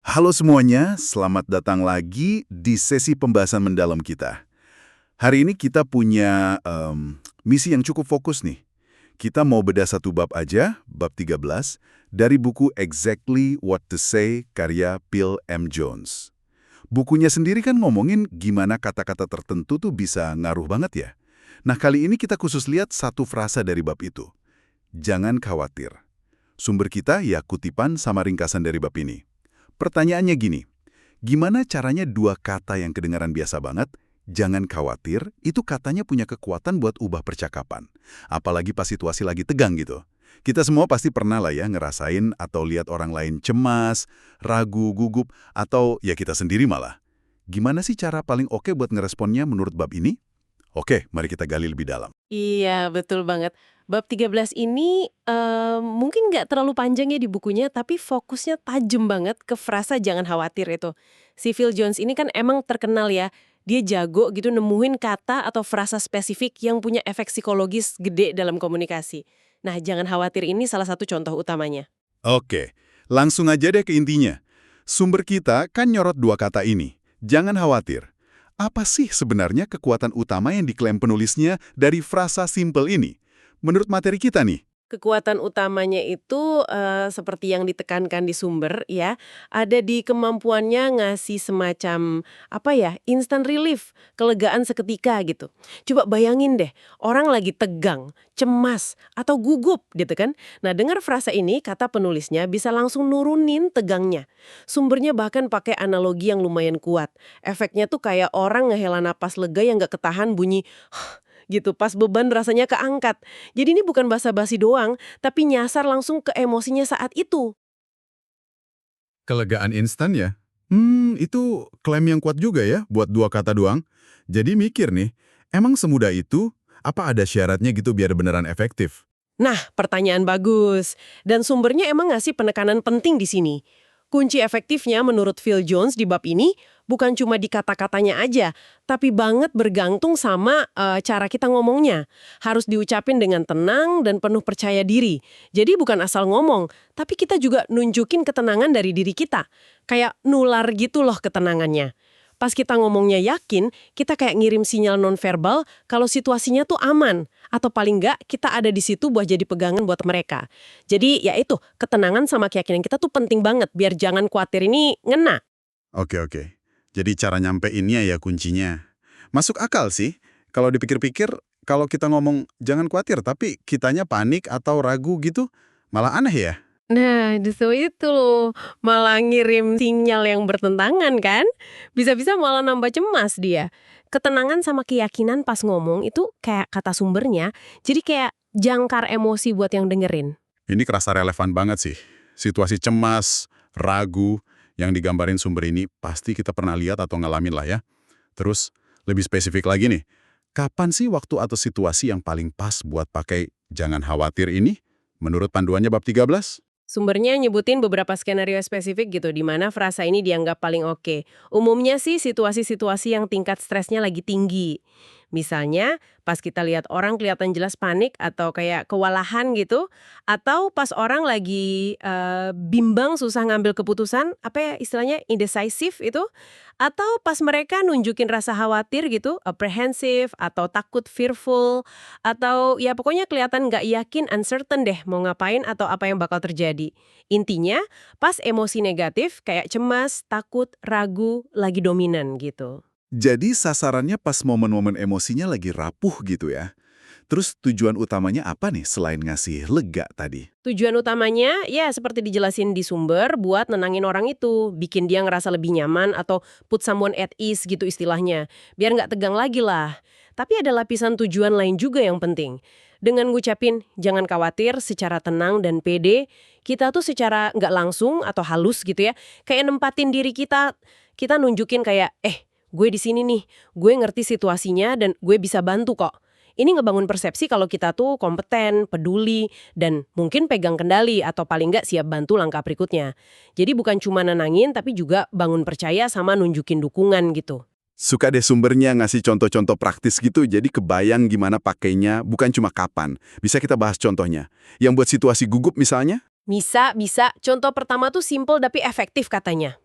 Halo semuanya, selamat datang lagi di sesi pembahasan mendalam kita. Hari ini kita punya misi yang cukup fokus nih. Kita mau bedah satu bab aja, bab 13, dari buku Exactly What to Say karya Phil M. Jones. Bukunya sendiri kan ngomongin gimana kata-kata tertentu tuh bisa ngaruh banget ya. Nah kali ini kita khusus lihat satu frasa dari bab itu. Jangan khawatir. Sumber kita ya kutipan sama ringkasan dari bab ini. Pertanyaannya gini, gimana caranya dua kata yang kedengaran biasa banget, jangan khawatir, itu katanya punya kekuatan buat ubah percakapan. Apalagi pas situasi lagi tegang gitu. Kita semua pasti pernah lah ya ngerasain atau lihat orang lain cemas, ragu, gugup, atau ya kita sendiri malah. Gimana sih cara paling oke buat ngeresponnya menurut bab ini? Oke, mari kita gali lebih dalam. Iya, betul banget. Bab 13 ini mungkin nggak terlalu panjang ya di bukunya, tapi fokusnya tajam banget ke frasa jangan khawatir itu. Si Phil Jones ini kan emang terkenal ya, dia jago gitu nemuin kata atau frasa spesifik yang punya efek psikologis gede dalam komunikasi. Nah, jangan khawatir ini salah satu contoh utamanya. Oke, langsung aja deh ke intinya. Sumber kita kan nyorot dua kata ini. Jangan khawatir. Apa sih sebenarnya kekuatan utama yang diklaim penulisnya dari frasa simple ini? Menurut materi kita nih. Kekuatan utamanya itu seperti yang ditekankan di sumber ya, ada di kemampuannya ngasih semacam apa ya, instant relief, kelegaan seketika gitu. Coba bayangin deh, orang lagi tegang, cemas, atau gugup gitu kan. Nah, dengar frasa ini, kata penulisnya bisa langsung nurunin tegangnya. Sumbernya bahkan pakai analogi yang lumayan kuat. Efeknya tuh kayak orang ngehela napas lega yang gak ketahan bunyi gitu, pas beban rasanya keangkat. Jadi ini bukan basa-basi doang, tapi nyasar langsung ke emosinya saat itu. Kelegaan instan ya? Itu klaim yang kuat juga ya buat dua kata doang. Jadi mikir nih, emang semudah itu? Apa ada syaratnya gitu biar beneran efektif? Nah, pertanyaan bagus. Dan sumbernya emang ngasih penekanan penting di sini. Kunci efektifnya menurut Phil Jones di bab ini bukan cuma di kata-katanya aja, tapi banget bergantung sama cara kita ngomongnya. Harus diucapin dengan tenang dan penuh percaya diri. Jadi bukan asal ngomong, tapi kita juga nunjukin ketenangan dari diri kita. Kayak nular gitu loh ketenangannya. Pas kita ngomongnya yakin, kita kayak ngirim sinyal nonverbal kalau situasinya tuh aman. Atau paling nggak, kita ada di situ buat jadi pegangan buat mereka. Jadi ya itu, ketenangan sama keyakinan kita tuh penting banget biar jangan khawatir ini ngena. Oke. Jadi cara nyampeinnya ya kuncinya. Masuk akal sih. Kalau dipikir-pikir, kalau kita ngomong jangan khawatir, tapi kitanya panik atau ragu gitu, malah aneh ya? Nah, justru itu loh, malah ngirim sinyal yang bertentangan kan? Bisa-bisa malah nambah cemas dia. Ketenangan sama keyakinan pas ngomong itu kayak kata sumbernya, jadi kayak jangkar emosi buat yang dengerin. Ini kerasa relevan banget sih. Situasi cemas, ragu, yang digambarin sumber ini pasti kita pernah lihat atau ngalamin lah ya. Terus, lebih spesifik lagi nih, kapan sih waktu atau situasi yang paling pas buat pakai jangan khawatir ini? Menurut panduannya bab 13? Sumbernya nyebutin beberapa skenario spesifik gitu, di mana frasa ini dianggap paling oke. Umumnya sih situasi-situasi yang tingkat stresnya lagi tinggi. Misalnya, pas kita lihat orang kelihatan jelas panik atau kayak kewalahan gitu, atau pas orang lagi bimbang susah ngambil keputusan, apa ya istilahnya indecisive itu, atau pas mereka nunjukin rasa khawatir gitu, apprehensive atau takut fearful, atau ya pokoknya kelihatan nggak yakin, uncertain deh mau ngapain atau apa yang bakal terjadi. Intinya, pas emosi negatif kayak cemas, takut, ragu, lagi dominan gitu. Jadi sasarannya pas momen-momen emosinya lagi rapuh gitu ya. Terus tujuan utamanya apa nih selain ngasih lega tadi? Tujuan utamanya, ya seperti dijelasin di sumber, buat nenangin orang itu, bikin dia ngerasa lebih nyaman atau put someone at ease gitu istilahnya. Biar nggak tegang lagi lah. Tapi ada lapisan tujuan lain juga yang penting. Dengan ngucapin, jangan khawatir secara tenang dan pede, kita tuh secara nggak langsung atau halus gitu ya, kayak nempatin diri kita, kita nunjukin kayak, gue di sini nih, gue ngerti situasinya dan gue bisa bantu kok. Ini ngebangun persepsi kalau kita tuh kompeten, peduli, dan mungkin pegang kendali atau paling nggak siap bantu langkah berikutnya. Jadi bukan cuma nenangin, tapi juga bangun percaya sama nunjukin dukungan gitu. Suka deh sumbernya ngasih contoh-contoh praktis gitu, jadi kebayang gimana pakainya, bukan cuma kapan. Bisa kita bahas contohnya. Yang buat situasi gugup misalnya? Bisa. Contoh pertama tuh simple tapi efektif katanya.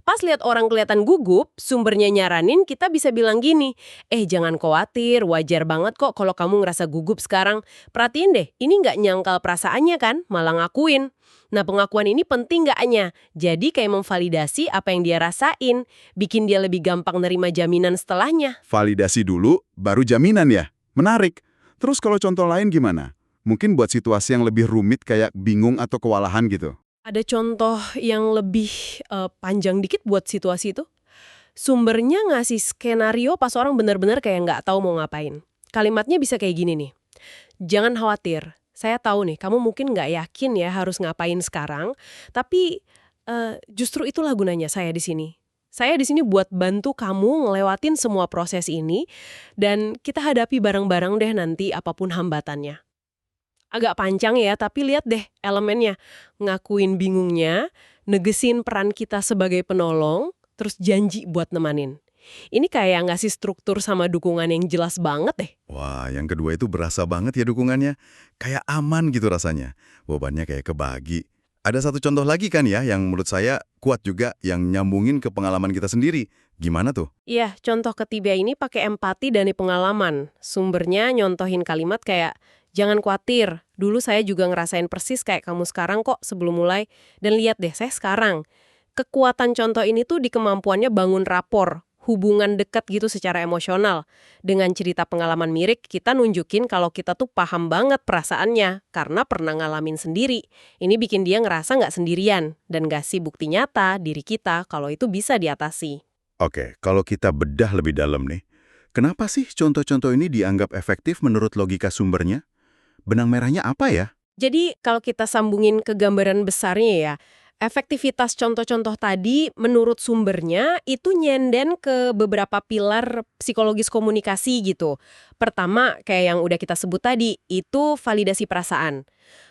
Pas lihat orang kelihatan gugup, sumbernya nyaranin, kita bisa bilang gini, jangan khawatir, wajar banget kok kalau kamu ngerasa gugup sekarang. Perhatiin deh, ini nggak nyangkal perasaannya kan, malah ngakuin. Nah, pengakuan ini penting nggaknya? Jadi kayak memvalidasi apa yang dia rasain, bikin dia lebih gampang nerima jaminan setelahnya. Validasi dulu, baru jaminan ya? Menarik. Terus kalau contoh lain gimana? Mungkin buat situasi yang lebih rumit kayak bingung atau kewalahan gitu. Ada contoh yang lebih panjang dikit buat situasi itu? Sumbernya ngasih skenario pas orang benar-benar kayak nggak tahu mau ngapain. Kalimatnya bisa kayak gini nih. Jangan khawatir, saya tahu nih kamu mungkin nggak yakin ya harus ngapain sekarang, tapi justru itulah gunanya saya di sini. Saya di sini buat bantu kamu ngelewatin semua proses ini, dan kita hadapi bareng-bareng deh nanti apapun hambatannya. Agak panjang ya, tapi lihat deh elemennya. Ngakuin bingungnya, negesin peran kita sebagai penolong, terus janji buat nemanin. Ini kayak ngasih struktur sama dukungan yang jelas banget deh. Wah, yang kedua itu berasa banget ya dukungannya. Kayak aman gitu rasanya. Bebannya kayak kebagi. Ada satu contoh lagi kan ya yang menurut saya kuat juga yang nyambungin ke pengalaman kita sendiri. Gimana tuh? Iya, contoh ketiga ini pakai empati dari pengalaman. Sumbernya nyontohin kalimat kayak, jangan khawatir, dulu saya juga ngerasain persis kayak kamu sekarang kok sebelum mulai. Dan lihat deh, saya sekarang. Kekuatan contoh ini tuh di kemampuannya bangun rapor, hubungan dekat gitu secara emosional. Dengan cerita pengalaman mirip, kita nunjukin kalau kita tuh paham banget perasaannya, karena pernah ngalamin sendiri. Ini bikin dia ngerasa nggak sendirian, dan ngasih bukti nyata diri kita kalau itu bisa diatasi. Oke, kalau kita bedah lebih dalam nih. Kenapa sih contoh-contoh ini dianggap efektif menurut logika sumbernya? Benang merahnya apa ya? Jadi kalau kita sambungin ke gambaran besarnya ya, efektivitas contoh-contoh tadi menurut sumbernya itu nyenden ke beberapa pilar psikologis komunikasi gitu. Pertama, kayak yang udah kita sebut tadi, itu validasi perasaan.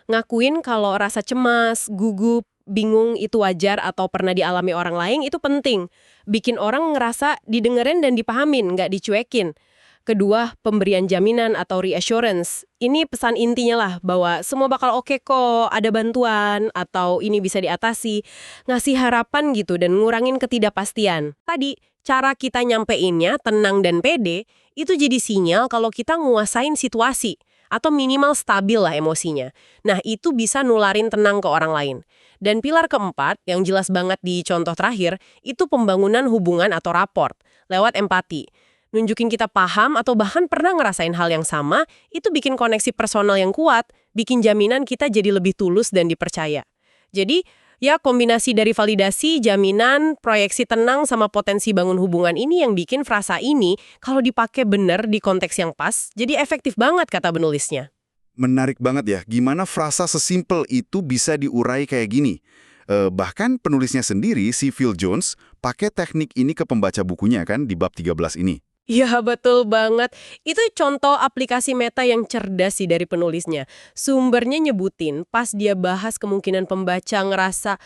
Ngakuin kalau rasa cemas, gugup, bingung itu wajar atau pernah dialami orang lain itu penting. Bikin orang ngerasa didengerin dan dipahamin, nggak dicuekin. Kedua, pemberian jaminan atau reassurance. Ini pesan intinya lah bahwa semua bakal oke kok, ada bantuan, atau ini bisa diatasi. Ngasih harapan gitu dan ngurangin ketidakpastian. Tadi, cara kita nyampeinnya tenang dan pede, itu jadi sinyal kalau kita nguasain situasi. Atau minimal stabil lah emosinya. Nah, itu bisa nularin tenang ke orang lain. Dan pilar keempat, yang jelas banget di contoh terakhir, itu pembangunan hubungan atau raport, lewat empati. Nunjukin kita paham atau bahkan pernah ngerasain hal yang sama, itu bikin koneksi personal yang kuat, bikin jaminan kita jadi lebih tulus dan dipercaya. Jadi, ya kombinasi dari validasi, jaminan, proyeksi tenang, sama potensi bangun hubungan ini yang bikin frasa ini, kalau dipakai benar di konteks yang pas, jadi efektif banget kata penulisnya. Menarik banget ya, gimana frasa sesimpel itu bisa diurai kayak gini. Bahkan penulisnya sendiri, si Phil Jones, pakai teknik ini ke pembaca bukunya kan di bab 13 ini. Ya, betul banget. Itu contoh aplikasi meta yang cerdas sih dari penulisnya. Sumbernya nyebutin pas dia bahas kemungkinan pembaca ngerasa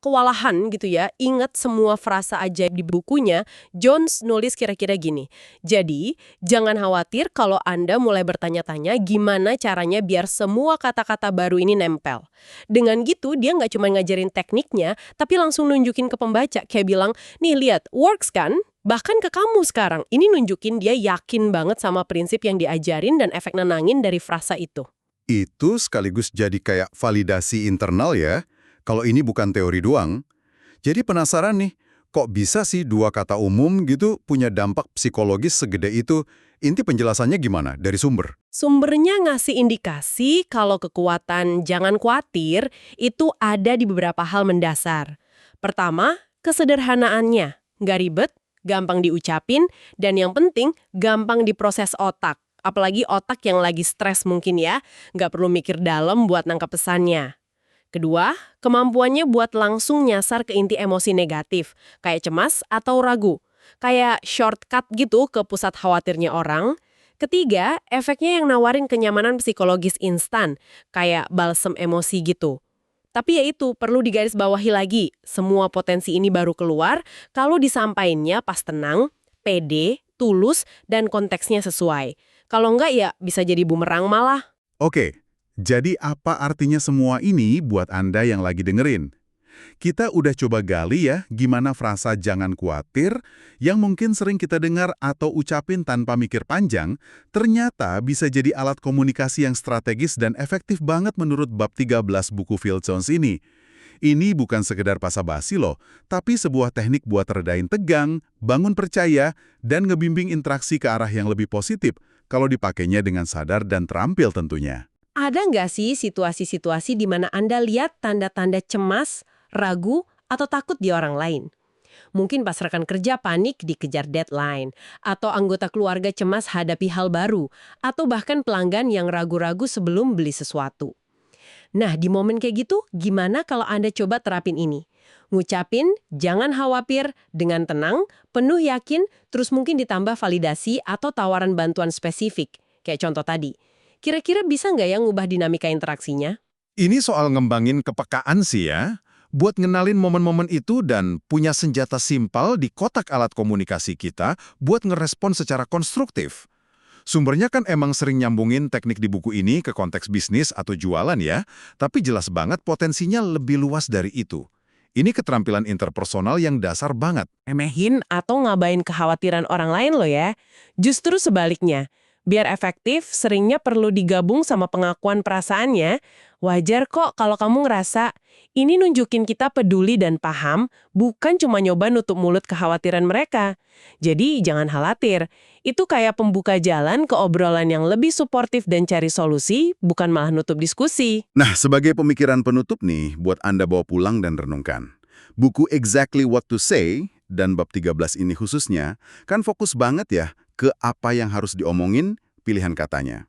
kewalahan gitu ya. Ingat semua frasa ajaib di bukunya, Jones nulis kira-kira gini. Jadi, jangan khawatir kalau Anda mulai bertanya-tanya gimana caranya biar semua kata-kata baru ini nempel. Dengan gitu, dia nggak cuma ngajarin tekniknya, tapi langsung nunjukin ke pembaca. Kayak bilang, nih lihat, works kan? Bahkan ke kamu sekarang, ini nunjukin dia yakin banget sama prinsip yang diajarin dan efek nenangin dari frasa itu. Itu sekaligus jadi kayak validasi internal ya, kalau ini bukan teori doang. Jadi penasaran nih, kok bisa sih dua kata umum gitu punya dampak psikologis segede itu? Inti penjelasannya gimana dari sumber? Sumbernya ngasih indikasi kalau kekuatan jangan khawatir itu ada di beberapa hal mendasar. Pertama, kesederhanaannya. Nggak ribet, gampang diucapin, dan yang penting, gampang diproses otak. Apalagi otak yang lagi stres mungkin ya, nggak perlu mikir dalam buat nangkap pesannya. Kedua, kemampuannya buat langsung nyasar ke inti emosi negatif, kayak cemas atau ragu. Kayak shortcut gitu ke pusat khawatirnya orang. Ketiga, efeknya yang nawarin kenyamanan psikologis instan, kayak balsem emosi gitu. Tapi ya itu, perlu digarisbawahi lagi, semua potensi ini baru keluar kalau disampainnya pas tenang, pede, tulus, dan konteksnya sesuai. Kalau enggak ya bisa jadi bumerang malah. Oke, jadi apa artinya semua ini buat Anda yang lagi dengerin? Kita udah coba gali ya gimana frasa jangan khawatir yang mungkin sering kita dengar atau ucapin tanpa mikir panjang, ternyata bisa jadi alat komunikasi yang strategis dan efektif banget menurut bab 13 buku Phil Jones ini. Ini bukan sekedar basa-basi loh, tapi sebuah teknik buat redain tegang, bangun percaya, dan ngebimbing interaksi ke arah yang lebih positif kalau dipakainya dengan sadar dan terampil tentunya. Ada nggak sih situasi-situasi di mana Anda lihat tanda-tanda cemas, ragu, atau takut di orang lain? Mungkin pas rekan kerja panik dikejar deadline, atau anggota keluarga cemas hadapi hal baru, atau bahkan pelanggan yang ragu-ragu sebelum beli sesuatu. Nah, di momen kayak gitu, gimana kalau Anda coba terapin ini? Ngucapin, jangan khawatir, dengan tenang, penuh yakin, terus mungkin ditambah validasi atau tawaran bantuan spesifik, kayak contoh tadi. Kira-kira bisa nggak ya ngubah dinamika interaksinya? Ini soal ngembangin kepekaan sih ya. Buat ngenalin momen-momen itu dan punya senjata simpel di kotak alat komunikasi kita buat ngerespon secara konstruktif. Sumbernya kan emang sering nyambungin teknik di buku ini ke konteks bisnis atau jualan ya, tapi jelas banget potensinya lebih luas dari itu. Ini keterampilan interpersonal yang dasar banget. Remehin atau ngabain kekhawatiran orang lain loh ya. Justru sebaliknya. Biar efektif, seringnya perlu digabung sama pengakuan perasaannya. Wajar kok kalau kamu ngerasa, ini nunjukin kita peduli dan paham, bukan cuma nyoba nutup mulut kekhawatiran mereka. Jadi jangan khawatir, itu kayak pembuka jalan ke obrolan yang lebih suportif dan cari solusi, bukan malah nutup diskusi. Nah, sebagai pemikiran penutup nih, buat Anda bawa pulang dan renungkan. Buku Exactly What to Say, dan bab 13 ini khususnya, kan fokus banget ya ke apa yang harus diomongin, pilihan katanya.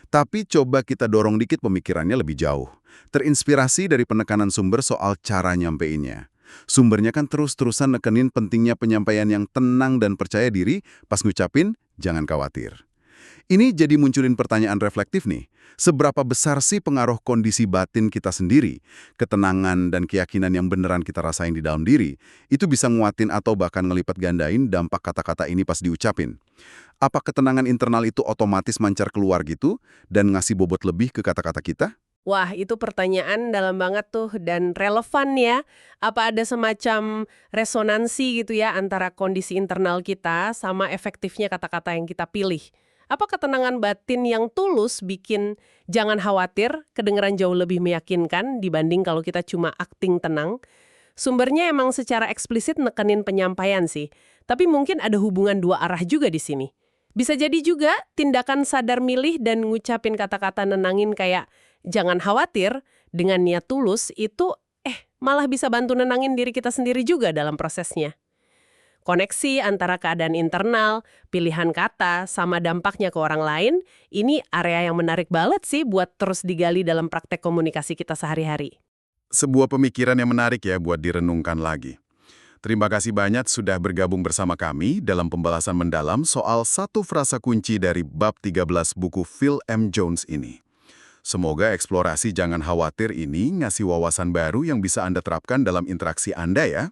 Tapi coba kita dorong dikit pemikirannya lebih jauh. Terinspirasi dari penekanan sumber soal cara nyampeinnya. Sumbernya kan terus-terusan nekenin pentingnya penyampaian yang tenang dan percaya diri pas ngucapin, jangan khawatir. Ini jadi munculin pertanyaan reflektif nih. Seberapa besar sih pengaruh kondisi batin kita sendiri, ketenangan dan keyakinan yang beneran kita rasain di dalam diri, itu bisa nguatin atau bahkan ngelipat gandain dampak kata-kata ini pas diucapin. Apa ketenangan internal itu otomatis mancar keluar gitu dan ngasih bobot lebih ke kata-kata kita? Wah, itu pertanyaan dalam banget tuh dan relevan ya. Apa ada semacam resonansi gitu ya antara kondisi internal kita sama efektifnya kata-kata yang kita pilih? Apa ketenangan batin yang tulus bikin jangan khawatir kedengeran jauh lebih meyakinkan dibanding kalau kita cuma acting tenang? Sumbernya emang secara eksplisit nekenin penyampaian sih, tapi mungkin ada hubungan dua arah juga di sini. Bisa jadi juga tindakan sadar milih dan ngucapin kata-kata nenangin kayak jangan khawatir dengan niat tulus itu malah bisa bantu nenangin diri kita sendiri juga dalam prosesnya. Koneksi antara keadaan internal, pilihan kata, sama dampaknya ke orang lain, ini area yang menarik banget sih buat terus digali dalam praktek komunikasi kita sehari-hari. Sebuah pemikiran yang menarik ya buat direnungkan lagi. Terima kasih banyak sudah bergabung bersama kami dalam pembahasan mendalam soal satu frasa kunci dari bab 13 buku Phil M. Jones ini. Semoga eksplorasi jangan khawatir ini ngasih wawasan baru yang bisa Anda terapkan dalam interaksi Anda ya.